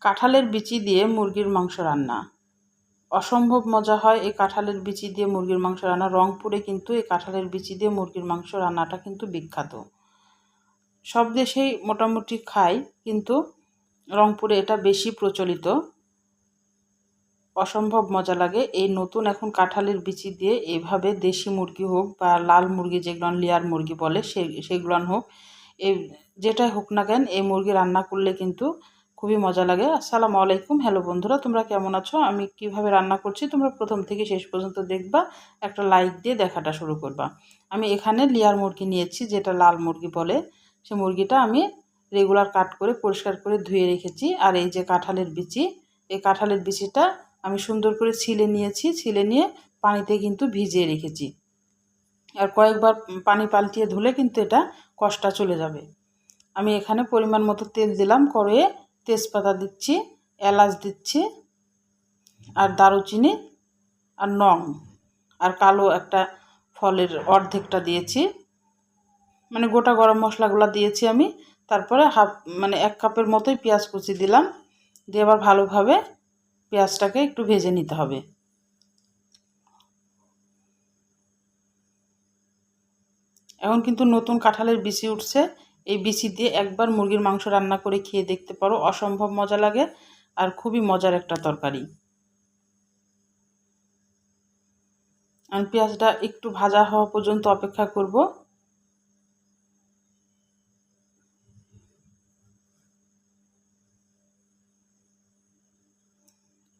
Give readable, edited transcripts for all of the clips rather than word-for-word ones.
কাঁঠালের বিচি দিয়ে মুরগির মাংস রান্না অসম্ভব মজা হয়। এই কাঁঠালের বিচি দিয়ে মুরগির মাংস রান্না রংপুরে কিন্তু এই কাঁঠালের বিচি দিয়ে মুরগির মাংস রান্নাটা কিন্তু বিখ্যাত। সব দেশেই মোটামুটি খায়, কিন্তু রংপুরে এটা বেশি প্রচলিত। অসম্ভব মজা লাগে। এই নতুন এখন কাঁঠালের বিচি দিয়ে এইভাবে দেশি মুরগি হোক বা লাল মুরগি, যেগুলো লেয়ার মুরগি বলে সেগুলো হোক, এই যেটাই হোক না কেন, এই মুরগি রান্না করলে কিন্তু খুবই মজা লাগে। আসসালামু আলাইকুম, হ্যালো বন্ধুরা, তোমরা কেমন আছো? আমি কিভাবে রান্না করছি তোমরা প্রথম থেকে শেষ পর্যন্ত দেখবা, একটা লাইক দিয়ে দেখাটা শুরু করবা। আমি এখানে লেয়ার মুরগি নিয়েছি, যেটা লাল মুরগি বলে। সে মুরগিটা আমি রেগুলার কাট করে পরিষ্কার করে ধুয়ে রেখেছি। আর এই যে কাঁঠালের বিচি, এই কাঁঠালের বিচিটা আমি সুন্দর করে ছিলে নিয়েছি। ছিলে নিয়ে পানিতে কিন্তু ভিজিয়ে রেখেছি। আর কয়েকবার পানি পাল্টিয়ে ধুলে কিন্তু এটা কষটা চলে যাবে। আমি এখানে পরিমাণ মতো তেল দিলাম, কড়াইয়ে তেজপাতা দিচ্ছি, এলাচ দিচ্ছি, আর দারুচিনি, আর লং, আর কালো একটা ফলের অর্ধেকটা দিয়েছি, মানে গোটা গরম মশলাগুলো দিয়েছি আমি। তারপরে এক কাপের মতোই পেঁয়াজ কুচি দিলাম, দিয়ে আবার ভালোভাবে পেঁয়াজটাকে একটু ভেজে নিতে হবে। এখন কিন্তু নতুন কাঁঠালের বিচি উঠছে। এই বিচি দিয়ে একবার মুরগির মাংস রান্না করে খেয়ে দেখতে পারো, অসম্ভব মজা লাগে আর খুবই মজার একটা তরকারি। আমি পেঁয়াজটা একটু ভাজা হওয়া পর্যন্ত অপেক্ষা করব।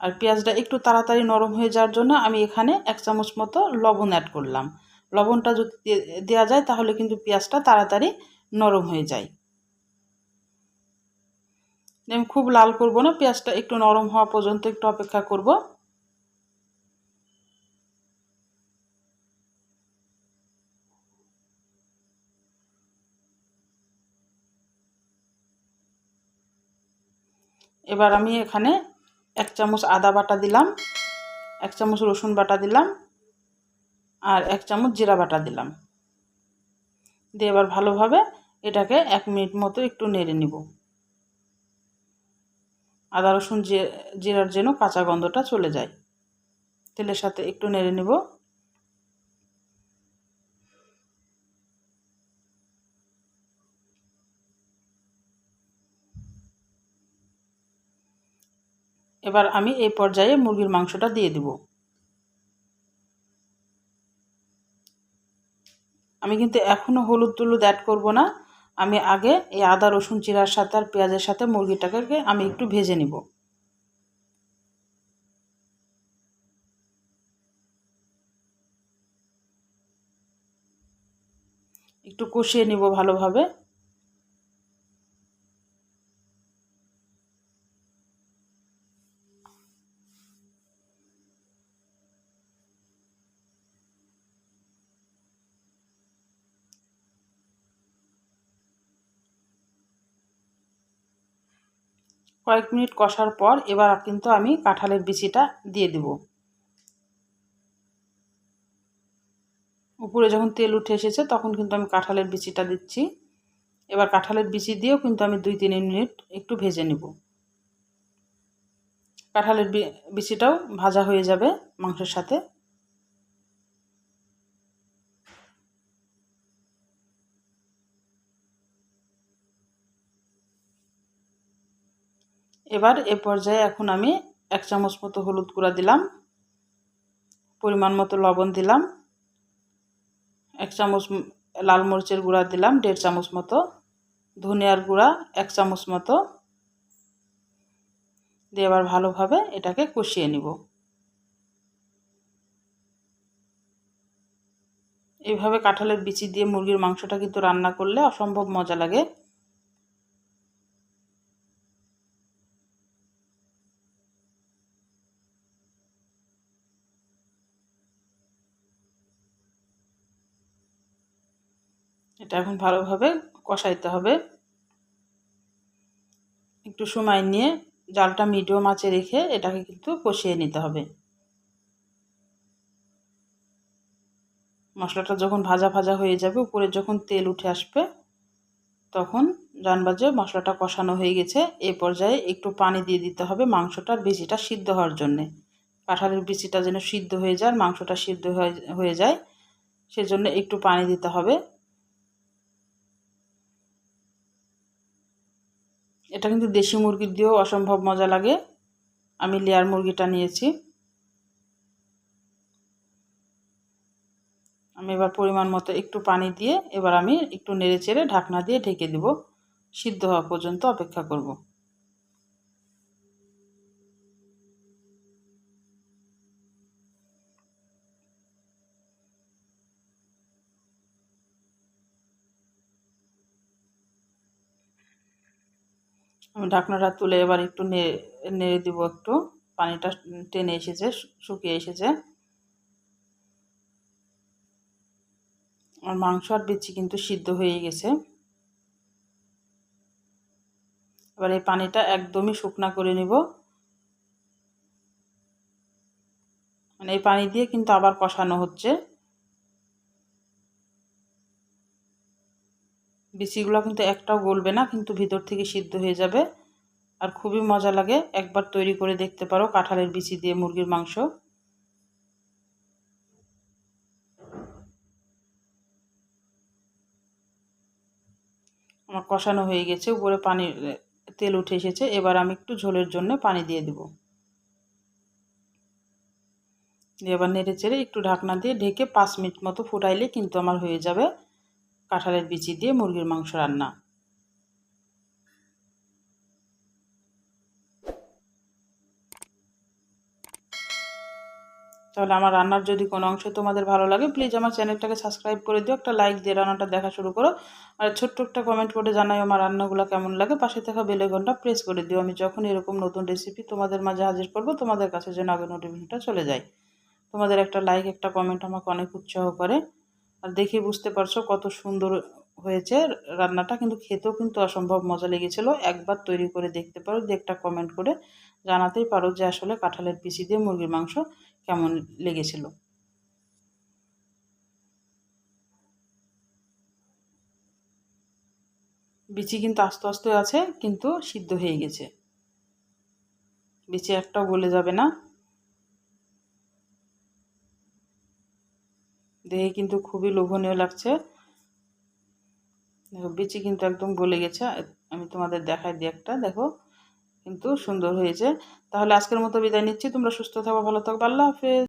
আর পেঁয়াজটা একটু তাড়াতাড়ি নরম হয়ে যাওয়ার জন্য আমি এখানে 1 চামচ মতো লবণ অ্যাড করলাম। লবণটা যদি দেওয়া যায় তাহলে কিন্তু পেঁয়াজটা তাড়াতাড়ি নরম হয়ে যায়। আমি খুব লাল করব না, পেঁয়াজটা একটু নরম হওয়া পর্যন্ত একটু অপেক্ষা করব। এবার আমি এখানে 1 চামচ আদা বাটা দিলাম, 1 চামচ রসুন বাটা দিলাম, আর 1 চামচ জিরা বাটা দিলাম। দিয়ে এবার ভালোভাবে এটাকে 1 মিনিট মতো একটু নেড়ে নিব। আদা রসুন জিরার যেন কাঁচা গন্ধটা চলে যায়। তেলের সাথে একটু নেড়ে নিব। এবার আমি এই পর্যায়ে মুরগির মাংসটা দিয়ে দিব। আমি কিন্তু এখনও হলুদ টলুদ অ্যাড করব না। আমি আগে এই আদা রসুন জিরার সাথে আর পেঁয়াজের সাথে মুরগিটাকে আমি একটু ভেজে নিব। একটু কষিয়ে নিব ভালোভাবে। কয়েক মিনিট কষার পর এবার কিন্তু আমি কাঁঠালের বিচিটা দিয়ে দিব। উপরে যখন তেল উঠে এসেছে তখন কিন্তু আমি কাঁঠালের বিচিটা দিচ্ছি। এবার কাঁঠালের বিচি দিয়েও কিন্তু আমি 2-3 মিনিট একটু ভেজে নিব। কাঁঠালের বিচিটাও ভাজা হয়ে যাবে মাংসের সাথে। এবার এ পর্যায়ে এখন আমি 1 চামচ মতো হলুদ গুঁড়া দিলাম, পরিমাণ মতো লবণ দিলাম, 1 চামচ লাল মরিচের গুঁড়া দিলাম, 1.5 চামচ মতো ধনিয়ার গুঁড়া 1 চামচ মতো দিয়ে এবার ভালোভাবে এটাকে কষিয়ে নিব। এইভাবে কাঁঠালের বিচি দিয়ে মুরগির মাংসটা কিন্তু রান্না করলে অসম্ভব মজা লাগে। এটা এখন ভালোভাবে কষাইতে হবে। একটু সময় নিয়ে জালটা মিডিয়াম আঁচে রেখে এটাকে কিন্তু কষিয়ে নিতে হবে। মশলাটা যখন ভাজা ভাজা হয়ে যাবে, উপরে যখন তেল উঠে আসবে, তখন জানবা যে মশলাটা কষানো হয়ে গেছে। এই পর্যায়ে একটু পানি দিয়ে দিতে হবে মাংসটার বিচিটা সিদ্ধ হওয়ার জন্যে। কাঁঠালের বিচিটা যেন সিদ্ধ হয়ে যায়, মাংসটা সিদ্ধ হয়ে যায়, সেজন্য একটু পানি দিতে হবে। এটা কিন্তু দেশি মুরগির দিয়েও অসম্ভব মজা লাগে। আমি লেয়ার মুরগিটা নিয়েছি। আমি এবার পরিমাণ মতো একটু পানি দিয়ে এবার আমি একটু নেড়ে চেড়ে ঢাকনা দিয়ে ঢেকে দেব। সিদ্ধ হওয়া পর্যন্ত অপেক্ষা করব। আমি ঢাকনাটা তুলে এবার একটু নেড়ে দিব। একটু পানিটা টেনে এসেছে, শুকিয়ে এসেছে। আর মাংস আর বিচি কিন্তু সিদ্ধ হয়ে গেছে। এবার এই পানিটা একদমই শুকনা করে নিব। মানে এই পানি দিয়ে কিন্তু আবার কষানো হচ্ছে। বিচিগুলো কিন্তু একটাও গলবে না, কিন্তু ভিতর থেকে সিদ্ধ হয়ে যাবে। আর খুবই মজা লাগে। একবার তৈরি করে দেখতে পারো কাঁঠালের বিচি দিয়ে মুরগির মাংস। আমার কষানো হয়ে গেছে, উপরে পানির তেল উঠে এসেছে। এবার আমি একটু ঝোলের জন্য পানি দিয়ে দেব। এবার নেড়ে চেড়ে একটু ঢাকনা দিয়ে ঢেকে 5 মিনিট মতো ফুটাইলে কিন্তু আমার হয়ে যাবে কাঁঠালের বিচি দিয়ে মুরগির মাংস রান্না। তাহলে আমার রান্নার যদি কোনো অংশ তোমাদের ভালো লাগে, প্লিজ আমার চ্যানেলটাকে সাবস্ক্রাইব করে দিও, একটা লাইক দিয়ে রান্নাটা দেখা শুরু করো। আর ছোট্ট একটা কমেন্ট করে জানাই আমার রান্নাগুলো কেমন লাগে। পাশে থাকা বেল আইকনটা প্রেস করে দিও। আমি যখন এরকম নতুন রেসিপি তোমাদের মাঝে হাজির করব, তোমাদের কাছে যেন আগে নোটিফিকেশনটা চলে যায়। তোমাদের একটা লাইক, একটা কমেন্ট আমাকে অনেক উৎসাহ করে। আর দেখে বুঝতে পারছো কত সুন্দর হয়েছে রান্নাটা, কিন্তু খেতেও কিন্তু অসম্ভব মজা লেগেছিল। একবার তৈরি করে দেখতে পারো, দিয়ে একটা কমেন্ট করে জানাতেই পারো যে আসলে কাঁঠালের বিচি দিয়ে মুরগির মাংস কেমন লেগেছিল। বিচি কিন্তু আস্তে আস্তে আছে, কিন্তু সিদ্ধ হয়ে গেছে। বিচি একটাও গলে যাবে না। দেখে কিন্তু খুবই লোভনীয় লাগছে। দেখো বিচি কিন্তু একদম গলে গেছে। আমি তোমাদের দেখাই দিই একটা, দেখো কিন্তু সুন্দর হয়েছে। তাহলে আজকের মতো বিদায় নিচ্ছি। তোমরা সুস্থ থাকো, ভালো থাকো, আল্লাহ হাফেজ।